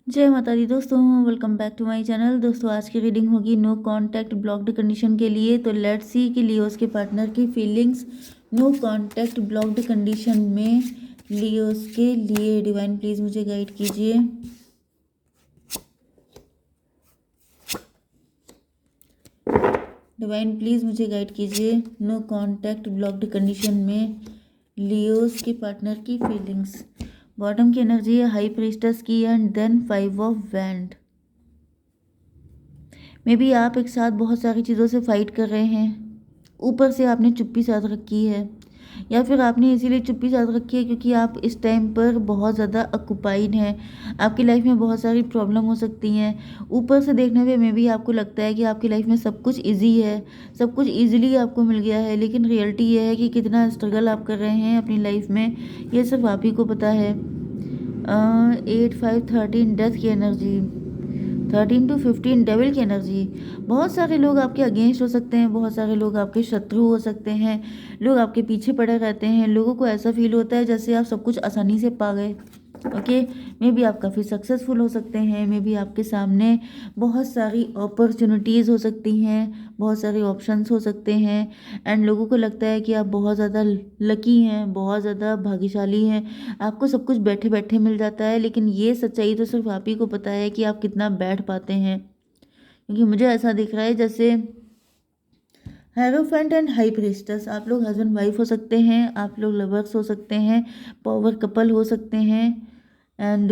जय माता दी दोस्तों, welcome back to my channel. दोस्तों आज की रीडिंग होगी नो कांटेक्ट ब्लॉक्ड कंडीशन के लिए। तो लेट्स सी कि लियोस के पार्टनर की feelings no contact blocked condition में लियोस के लिए। डिवाइन प्लीज मुझे गाइड कीजिए। डिवाइन प्लीज मुझे गाइड कीजिए नो कांटेक्ट ब्लॉक्ड कंडीशन में लियोस के पार्टनर की फीलिंग्स। बॉटम की एनर्जी है हाई प्रीस्टेस की and then 5 of wand. May be आप एक साथ बहुत सारी चीज़ों से फाइट कर रहे हैं, ऊपर से आपने चुप्पी साध रखी है, या फिर आपने इसीलिए चुप्पी साध रखी है क्योंकि आप इस टाइम पर बहुत ज़्यादा ऑक्युपाइड हैं। आपकी लाइफ में बहुत सारी प्रॉब्लम हो सकती हैं। ऊपर से देखने पे मे बी आपको लगता है कि आपकी लाइफ में सब कुछ इजी है, सब कुछ इजीली आपको मिल गया है, लेकिन रियलिटी ये है कि कितना स्ट्रगल आप कर रहे हैं अपनी लाइफ में, ये सिर्फ आप ही को पता है। 8 5 13 डेथ की एनर्जी, 13 to 15 डेविल की एनर्जी। बहुत सारे लोग आपके अगेंस्ट हो सकते हैं, बहुत सारे लोग आपके शत्रु हो सकते हैं, लोग आपके पीछे पड़े रहते हैं। लोगों को ऐसा फील होता है जैसे आप सब कुछ आसानी से पा गए। ओके, मे बी आप काफ़ी सक्सेसफुल हो सकते हैं, मे बी आपके सामने बहुत सारी अपॉर्चुनिटीज़ हो सकती हैं, बहुत सारे ऑप्शंस हो सकते हैं। एंड लोगों को लगता है कि आप बहुत ज़्यादा लकी हैं, बहुत ज़्यादा भाग्यशाली हैं, आपको सब कुछ बैठे बैठे मिल जाता है। लेकिन ये सच्चाई तो सिर्फ आप ही को पता है कि आप कितना बैठ पाते हैं, क्योंकि मुझे ऐसा दिख रहा है जैसे हेरोफेंट एंड हाई प्रीस्टेस। आप लोग हस्बैंड वाइफ हो सकते हैं, आप लोग लवर्स हो सकते हैं, पावर कपल हो सकते हैं। एंड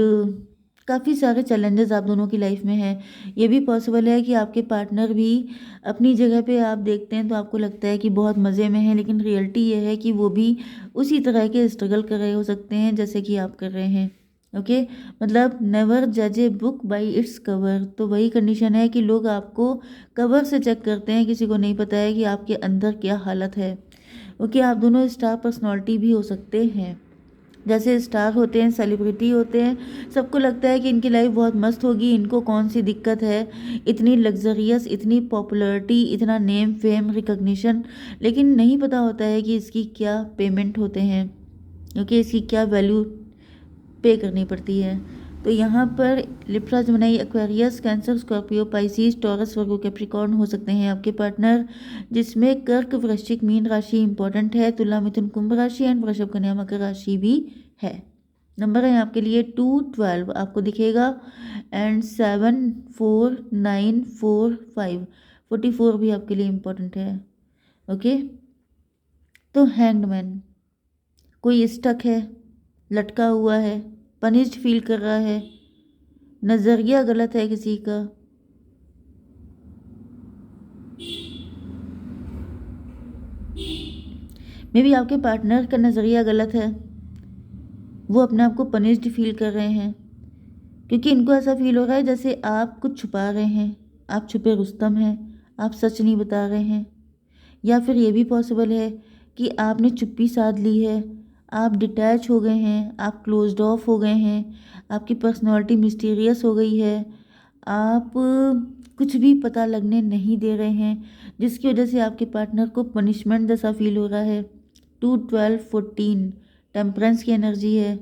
काफ़ी सारे चैलेंजेस आप दोनों की लाइफ में हैं। ये भी पॉसिबल है कि आपके पार्टनर भी अपनी जगह पे आप देखते हैं तो आपको लगता है कि बहुत मज़े में है, लेकिन रियलिटी ये है कि वो भी उसी तरह के स्ट्रगल कर रहे हो सकते हैं जैसे कि आप कर रहे हैं। ओके, मतलब नेवर जज a book by its cover. तो वही कंडीशन है कि लोग आपको कवर से चेक करते हैं, किसी को नहीं पता है कि आपके अंदर क्या हालत है। ओके, आप दोनों स्टार पर्सनालिटी भी हो सकते हैं। जैसे स्टार होते हैं, सेलिब्रिटी होते हैं, सबको लगता है कि इनकी लाइफ बहुत मस्त होगी, इनको कौन सी दिक्कत है, इतनी लग्जरियस, इतनी पॉपुलैरिटी, इतना नेम फेम रिकग्निशन, लेकिन नहीं पता होता है कि इसकी क्या पेमेंट होते हैं, क्योंकि इसकी क्या वैल्यू पे करनी पड़ती है। तो यहाँ पर Libra, Gemini, Aquarius, Cancer, Scorpio, Pisces, Taurus, Virgo, Capricorn हो सकते हैं आपके पार्टनर, जिसमें कर्क, वृश्चिक, मीन राशि इंपॉर्टेंट है, तुला, मिथुन, कुंभ राशि एंड वृषभ, कन्या, मकर राशि भी है। नंबर है आपके लिए 2 12 आपको दिखेगा, एंड 7 4 9 4 5, 44 भी आपके लिए इम्पोर्टेंट है। ओके, तो हैंगमैन, कोई स्टक है, लटका हुआ है, पनिश्ड फील कर रहा है, नज़रिया गलत है किसी का, मे बी आपके पार्टनर का नज़रिया गलत है, वो अपने आप को पनिश्ड फील कर रहे हैं, क्योंकि इनको ऐसा फील हो रहा है जैसे आप कुछ छुपा रहे हैं, आप छुपे रुस्तम हैं, आप सच नहीं बता रहे हैं। या फिर ये भी पॉसिबल है कि आपने चुप्पी साध ली है, आप डिटैच हो गए हैं, आप क्लोज्ड ऑफ हो गए हैं, आपकी पर्सनालिटी मिस्टीरियस हो गई है, आप कुछ भी पता लगने नहीं दे रहे हैं, जिसकी वजह से आपके पार्टनर को पनिशमेंट जैसा फील हो रहा है। 2 12 14 टेम्परेंस की एनर्जी है।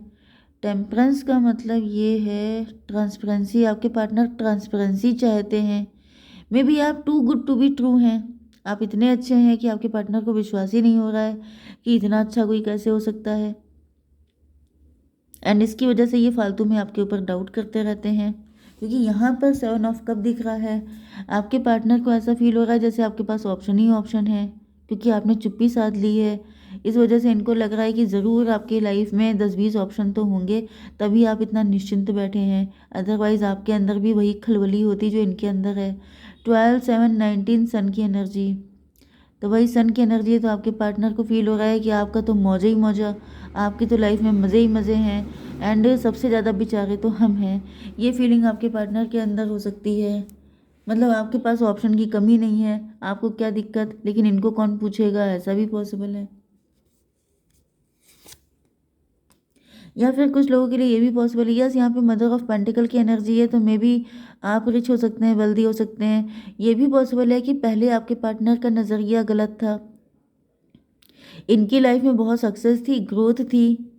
टेम्परेंस का मतलब ये है ट्रांसपेरेंसी। आपके पार्टनर ट्रांसपेरेंसी चाहते हैं। मे बी आप too good to be true हैं, आप इतने अच्छे हैं कि आपके पार्टनर को विश्वास ही नहीं हो रहा है कि इतना अच्छा कोई कैसे हो सकता है। एंड इसकी वजह से ये फालतू में आपके ऊपर डाउट करते रहते हैं, क्योंकि यहाँ पर 7 ऑफ कप दिख रहा है। आपके पार्टनर को ऐसा फील हो रहा है जैसे आपके पास ऑप्शन ही ऑप्शन है, क्योंकि आपने चुप्पी साध ली है। इस वजह से इनको लग रहा है कि ज़रूर आपकी लाइफ में 10 20 ऑप्शन तो होंगे, तभी आप इतना निश्चिंत बैठे हैं। अदरवाइज़ आपके अंदर भी वही खलबली होती जो इनके अंदर है। 12 7 19 सन की एनर्जी, तो वही सन की एनर्जी है। तो आपके पार्टनर को फील हो रहा है कि आपका तो मौजा ही मौजा, आपकी तो लाइफ में मज़े ही मज़े हैं, एंड सबसे ज़्यादा बेचारे तो हम हैं। ये फीलिंग आपके पार्टनर के अंदर हो सकती है। मतलब आपके पास ऑप्शन की कमी नहीं है, आपको क्या दिक्कत, लेकिन इनको कौन पूछेगा, ऐसा भी पॉसिबल है। या फिर कुछ लोगों के लिए ये भी पॉसिबल है, यस यहाँ पे मदर ऑफ पेंटिकल की एनर्जी है, तो मे बी आप रिच हो सकते हैं, वेल्दी हो सकते हैं। ये भी पॉसिबल है कि पहले आपके पार्टनर का नज़रिया गलत था, इनकी लाइफ में बहुत सक्सेस थी, ग्रोथ थी,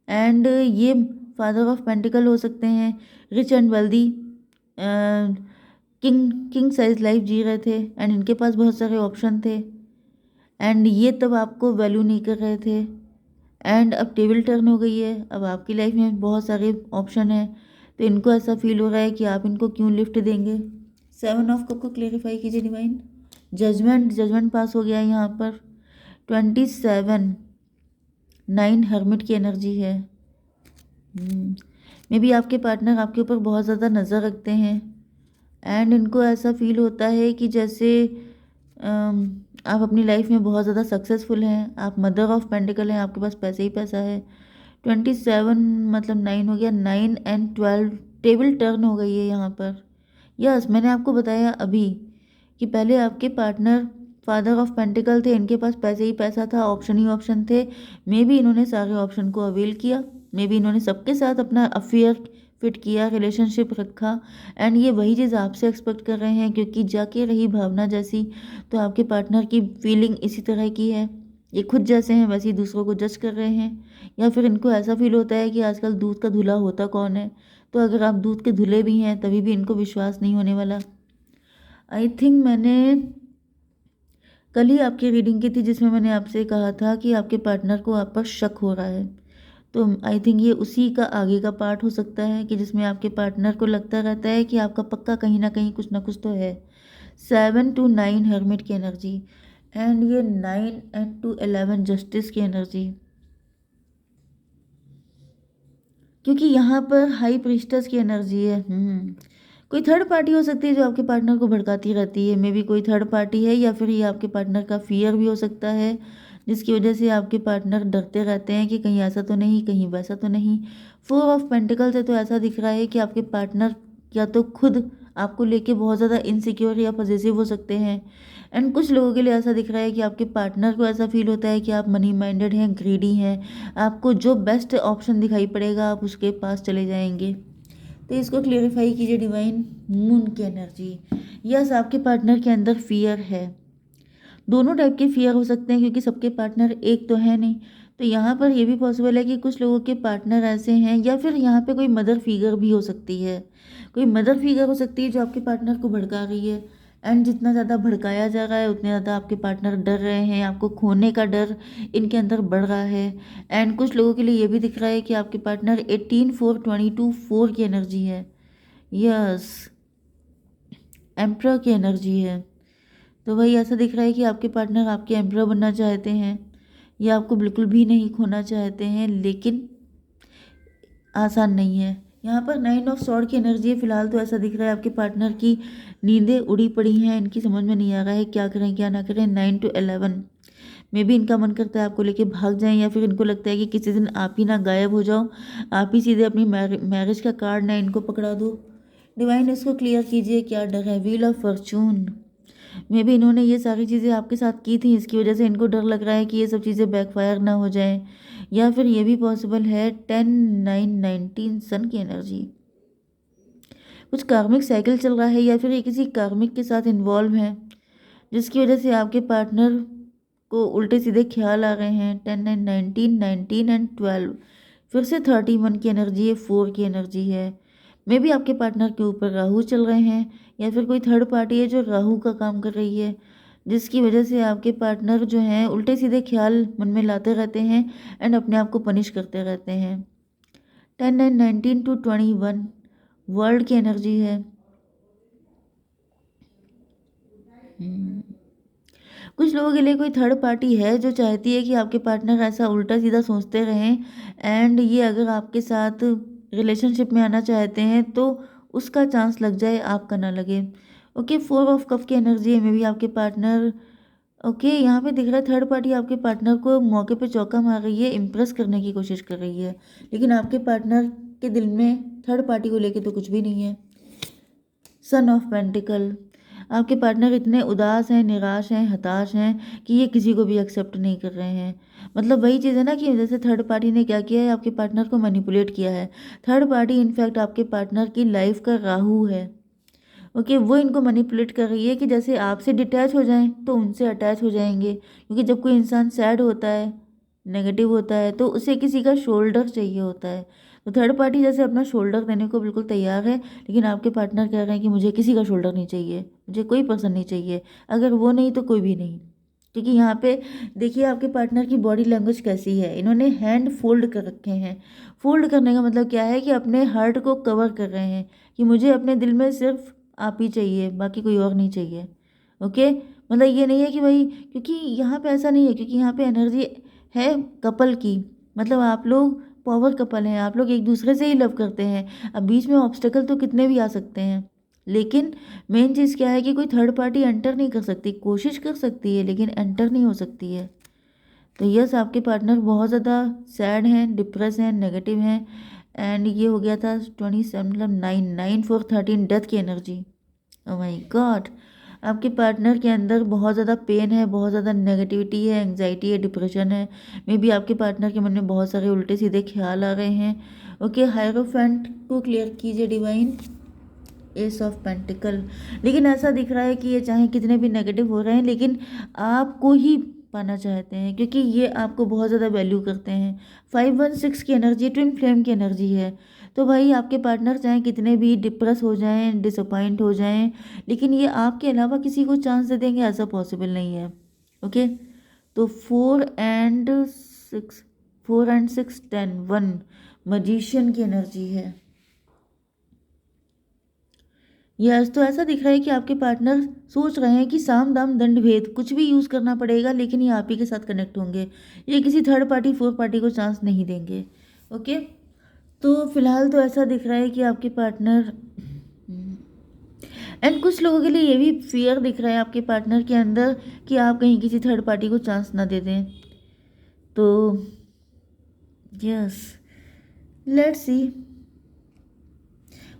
एंड ये फादर ऑफ पेंटिकल हो सकते हैं, rich and wealthy, king size life जी रहे थे एंड इनके पास बहुत सारे ऑप्शन थे एंड ये तब आपको वैल्यू नहीं कर रहे थे एंड अब टेबल टर्न हो गई है, अब आपकी लाइफ में बहुत सारे ऑप्शन हैं, तो इनको ऐसा फील हो रहा है कि आप इनको क्यों लिफ्ट देंगे। 7 ऑफ कप को क्लेरिफाई कीजिए डिवाइन। जजमेंट पास हो गया है यहाँ पर। 27 9 हर्मिट की एनर्जी है। मे बी आपके पार्टनर आपके ऊपर बहुत ज़्यादा नज़र रखते हैं एंड इनको ऐसा फील होता है कि जैसे आप अपनी लाइफ में बहुत ज़्यादा सक्सेसफुल हैं, आप मदर ऑफ पेंटिकल हैं, आपके पास पैसे ही पैसा है। 27 मतलब 9 हो गया, 9 एंड 12 टेबल टर्न हो गई है यहाँ पर। यस, मैंने आपको बताया अभी कि पहले आपके पार्टनर फादर ऑफ पेंटिकल थे, इनके पास पैसे ही पैसा था, ऑप्शन ही ऑप्शन थे। मे बी इन्होंने सारे ऑप्शन को अवेल किया, मे बी इन्होंने सबके साथ अपना अफेयर फिट किया, रिलेशनशिप रखा एंड ये वही चीज़ आपसे एक्सपेक्ट कर रहे हैं, क्योंकि जाके रही भावना जैसी, तो आपके पार्टनर की फीलिंग इसी तरह की है। ये खुद जैसे हैं वैसे ही दूसरों को जज कर रहे हैं, या फिर इनको ऐसा फील होता है कि आजकल दूध का धुला होता कौन है, तो अगर आप दूध के धुले भी हैं तभी भी इनको विश्वास नहीं होने वाला। आई थिंक मैंने कल ही आपकी रीडिंग की थी जिसमें मैंने आपसे कहा था कि आपके पार्टनर को आप पर शक हो रहा है, तो आई थिंक ये उसी का आगे का पार्ट हो सकता है कि जिसमें आपके पार्टनर को लगता रहता है कि आपका पक्का कहीं ना कुछ तो है। 7 to 9 हर्मिट की एनर्जी एंड ये 9 and to 11 जस्टिस की एनर्जी, क्योंकि यहाँ पर हाई प्रीस्टस की एनर्जी है। कोई थर्ड पार्टी हो सकती है जो आपके पार्टनर को भड़काती रहती है, मे बी कोई थर्ड पार्टी है, या फिर ये आपके पार्टनर का फियर भी हो सकता है, जिसकी वजह से आपके पार्टनर डरते रहते हैं कि कहीं ऐसा तो नहीं, कहीं वैसा तो नहीं। 4 ऑफ पेंटिकल से तो ऐसा दिख रहा है कि आपके पार्टनर या तो खुद आपको लेके बहुत ज़्यादा इनसिक्योर या पॉजिटिव हो सकते हैं एंड कुछ लोगों के लिए ऐसा दिख रहा है कि आपके पार्टनर को ऐसा फील होता है कि आप मनी माइंडेड हैं, ग्रीडी हैं, आपको जो बेस्ट ऑप्शन दिखाई पड़ेगा आप उसके पास चले जाएंगे। तो इसको क्लियरिफाई कीजिए डिवाइन। मून की एनर्जी, यस आपके पार्टनर के अंदर फियर है, दोनों टाइप के फियर हो सकते हैं क्योंकि सबके पार्टनर एक तो है नहीं। तो यहाँ पर ये भी पॉसिबल है कि कुछ लोगों के पार्टनर ऐसे हैं, या फिर यहाँ पे कोई मदर फिगर भी हो सकती है, कोई मदर फिगर हो सकती है जो आपके पार्टनर को भड़का रही है एंड जितना ज़्यादा भड़काया जा रहा है उतने ज़्यादा आपके पार्टनर डर रहे हैं, आपको खोने का डर इनके अंदर बढ़ रहा है। एंड कुछ लोगों के लिए ये भी दिख रहा है कि आपके पार्टनर 18/4/22/4 की एनर्जी है। यस, एम्परर की एनर्जी है। तो वही ऐसा दिख रहा है कि आपके पार्टनर आपके एम्परर बनना चाहते हैं या आपको बिल्कुल भी नहीं खोना चाहते हैं, लेकिन आसान नहीं है। यहाँ पर 9 ऑफ स्वॉर्ड की एनर्जी है। फिलहाल तो ऐसा दिख रहा है आपके पार्टनर की नींदें उड़ी पड़ी हैं, इनकी समझ में नहीं आ रहा है क्या करें क्या ना करें। 9 to 11 मे भी इनका मन करता है आपको लेके भाग जाएं, या फिर इनको लगता है कि किसी दिन आप ही ना गायब हो जाओ, आप ही सीधे अपनी मैरिज का कार्ड ना इनको पकड़ा दो। डिवाइन इसको क्लियर कीजिए, क्या डर है। व्हील ऑफ फॉर्चून, मे भी इन्होंने ये सारी चीज़ें आपके साथ की थी, इसकी वजह से इनको डर लग रहा है कि ये सब चीज़ें बैकफायर ना हो जाए, या फिर ये भी पॉसिबल है 10/9/19 सन की एनर्जी। कुछ कार्मिक साइकिल चल रहा है या फिर ये किसी कार्मिक के साथ इन्वॉल्व है, जिसकी वजह से आपके पार्टनर को उल्टे सीधे ख्याल आ रहे हैं। 10/9/19 एंड 12 फिर से 31 की एनर्जी है, 4 की एनर्जी है। मे भी आपके पार्टनर के ऊपर राहु चल रहे हैं, या फिर कोई थर्ड पार्टी है जो राहु का काम कर रही है, जिसकी वजह से आपके पार्टनर जो हैं उल्टे सीधे ख्याल मन में लाते रहते हैं एंड अपने आप को पनिश करते रहते हैं। 10/9/19 to 21 वर्ल्ड की एनर्जी है। कुछ लोगों के लिए कोई थर्ड पार्टी है जो चाहती है कि आपके पार्टनर ऐसा उल्टा सीधा सोचते रहें एंड ये अगर आपके साथ रिलेशनशिप में आना चाहते हैं तो उसका चांस लग जाए, आपका ना लगे। ओके, 4 ऑफ कप की एनर्जी है। मे भी आपके पार्टनर ओके यहाँ पे दिख रहा है थर्ड पार्टी आपके पार्टनर को मौके पे चौका मार रही है, इम्प्रेस करने की कोशिश कर रही है, लेकिन आपके पार्टनर के दिल में थर्ड पार्टी को लेके तो कुछ भी नहीं है। सन ऑफ पेंटिकल, आपके पार्टनर इतने उदास हैं, निराश हैं, हताश हैं कि ये किसी को भी एक्सेप्ट नहीं कर रहे हैं। मतलब वही चीज़ है ना कि जैसे थर्ड पार्टी ने क्या किया है, आपके पार्टनर को मैनिपुलेट किया है। थर्ड पार्टी इनफैक्ट आपके पार्टनर की लाइफ का राहु है। ओके, वो इनको मैनिपुलेट कर रही है कि जैसे आपसे डिटैच हो जाएं तो उनसे अटैच हो जाएंगे, क्योंकि जब कोई इंसान सैड होता है, नेगेटिव होता है, तो उसे किसी का शोल्डर चाहिए होता है। तो थर्ड पार्टी जैसे अपना शोल्डर देने को बिल्कुल तैयार है, लेकिन आपके पार्टनर कह रहे हैं कि मुझे किसी का शोल्डर नहीं चाहिए, मुझे कोई पर्सन नहीं चाहिए, अगर वो नहीं तो कोई भी नहीं। क्योंकि यहाँ पे देखिए आपके पार्टनर की बॉडी लैंग्वेज कैसी है, इन्होंने हैंड फोल्ड कर रखे हैं। फोल्ड करने का मतलब क्या है कि अपने हार्ट को कवर कर रहे हैं कि मुझे अपने दिल में सिर्फ आप ही चाहिए, बाकी कोई और नहीं चाहिए। ओके, मतलब ये नहीं है कि भाई, क्योंकि यहाँ पे ऐसा नहीं है, क्योंकि यहाँ पे एनर्जी है कपल की, मतलब आप लोग पावर कपल हैं, आप लोग एक दूसरे से ही लव करते हैं। अब बीच में ऑब्स्टेकल तो कितने भी आ सकते हैं, लेकिन मेन चीज़ क्या है कि कोई थर्ड पार्टी एंटर नहीं कर सकती, कोशिश कर सकती है लेकिन एंटर नहीं हो सकती है। तो यस, आपके पार्टनर बहुत ज़्यादा सैड हैं, डिप्रेस हैं, नेगेटिव हैं। एंड ये हो गया था 27, मतलब 9 9 4 13 डेथ की एनर्जी। ओह माय गॉड, आपके पार्टनर के अंदर बहुत ज़्यादा पेन है, बहुत ज़्यादा नेगेटिविटी है, एंग्जाइटी है, डिप्रेशन है। मे बी आपके पार्टनर के मन में बहुत सारे उल्टे सीधे ख्याल आ रहे हैं। ओके, हायरोफेंट को क्लियर कीजिए डिवाइन। एस ऑफ पेंटिकल, लेकिन ऐसा दिख रहा है कि ये चाहे कितने भी नेगेटिव हो रहे हैं लेकिन आपको ही पाना चाहते हैं, क्योंकि ये आपको बहुत ज़्यादा वैल्यू करते हैं। 516 की एनर्जी ट्विन फ्लेम की एनर्जी है। तो भाई आपके पार्टनर चाहे कितने भी डिप्रेस हो जाएं, डिसअपॉइंट हो जाएं, लेकिन ये आपके अलावा किसी को चांस दे देंगे, ऐसा पॉसिबल नहीं है। ओके, तो 4 and 6 10 1 मजिशियन की एनर्जी है। यस, तो ऐसा दिख रहा है कि आपके पार्टनर सोच रहे हैं कि साम दाम दंड भेद कुछ भी यूज़ करना पड़ेगा, लेकिन ये आप ही के साथ कनेक्ट होंगे, ये किसी थर्ड पार्टी फोर्थ पार्टी को चांस नहीं देंगे। ओके, तो फिलहाल तो ऐसा दिख रहा है कि आपके पार्टनर, एंड कुछ लोगों के लिए ये भी फियर दिख रहा है आपके पार्टनर के अंदर कि आप कहीं किसी थर्ड पार्टी को चांस ना दे दें। तो यस, लेट्स सी।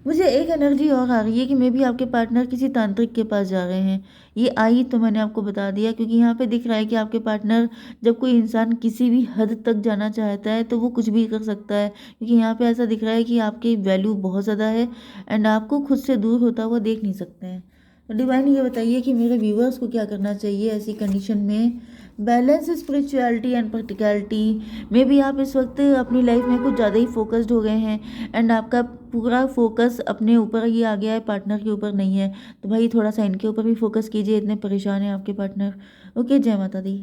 मुझे एक एनर्जी और आ रही है कि मे बी आपके पार्टनर किसी तांत्रिक के पास जा रहे हैं। ये आई तो मैंने आपको बता दिया, क्योंकि यहाँ पे दिख रहा है कि आपके पार्टनर, जब कोई इंसान किसी भी हद तक जाना चाहता है तो वो कुछ भी कर सकता है, क्योंकि यहाँ पे ऐसा दिख रहा है कि आपकी वैल्यू बहुत ज़्यादा है एंड आपको खुद से दूर होता हुआ देख नहीं सकते हैं। तो डिवाइन ये बताइए कि मेरे व्यूवर्स को क्या करना चाहिए ऐसी कंडीशन में। बैलेंस स्पिरिचुअलिटी एंड प्रैक्टिकलिटी में भी आप इस वक्त अपनी लाइफ में कुछ ज़्यादा ही फोकस्ड हो गए हैं एंड आपका पूरा फोकस अपने ऊपर ही आ गया है, पार्टनर के ऊपर नहीं है। तो भाई थोड़ा सा इनके ऊपर भी फोकस कीजिए, इतने परेशान हैं आपके पार्टनर। ओके, जय माता दी।